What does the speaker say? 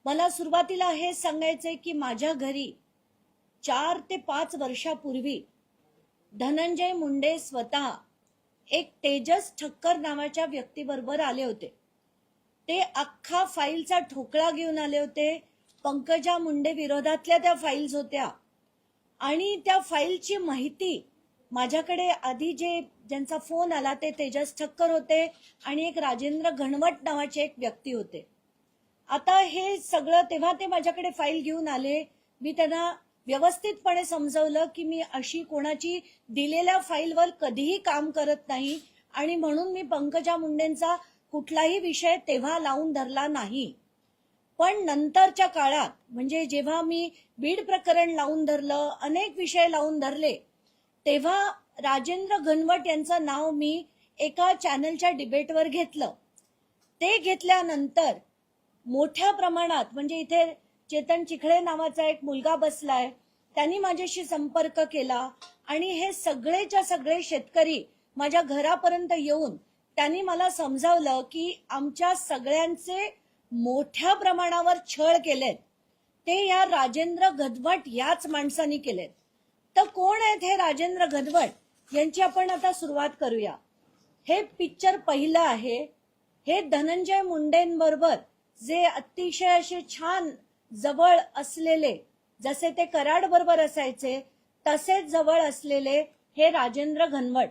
मला सुरुवातीला हे सांगायचंय की माझ्या घरी 4 ते 5 वर्षापूर्वी धनंजय मुंडे स्वतः एक तेजस ठक्कर नावाच्या व्यक्तीबरोबर आले होते। ते अख्खा फाईलचा ठोकळा घेऊन आले होते। पंकजा मुंडे विरोधातल्या त्या फाईल्स होत्या आणि त्या फाईलची माहिती माझ्याकडे आधी ज्यांचा फोन आला ते तेजस ठक्कर होते आणि एक राजेंद्र घनवट नावाचे एक व्यक्ती होते। आता हे सगळं तेव्हा ते माझ्याकडे फाईल घेऊन आले। मी त्यांना व्यवस्थितपणे समजावलं की मी अशी कोणाची दिलेल्या फाईलवर कधीही काम करत नाही आणि म्हणून मी पंकजा मुंडेंचा कुठलाही विषय तेव्हा लावून धरला नाही। पण नंतरच्या काळात म्हणजे जेव्हा मी बीड प्रकरण लावून धरलं, अनेक विषय लावून धरले, तेव्हा राजेंद्र घनवट यांचं नाव मी एका चॅनलच्या डिबेटवर घेतलं। ते घेतल्यानंतर मोठ्या प्रमाणात म्हणजे इथे चेतन चिखळे नावाचा एक मुलगा बसलाय, त्यांनी माझ्याशी संपर्क केला आणि हे सगळेच्या सगळे शेतकरी माझ्या घरापर्यंत येऊन त्यांनी मला समजावलं की आमच्या सगळ्यांचे मोठ्या प्रमाणावर छळ केलेत ते या राजेंद्र घनवट याच माणसांनी केलेत। तर कोण आहेत हे राजेंद्र घनवट यांची आपण आता सुरुवात करूया। हे पिक्चर पहिलं आहे। हे धनंजय मुंडेंबरोबर जे अतिशय असे छान जवळ असलेले, जसे ते कराड बरोबर असायचे तसेच जवळ असलेले हे राजेंद्र घनवट।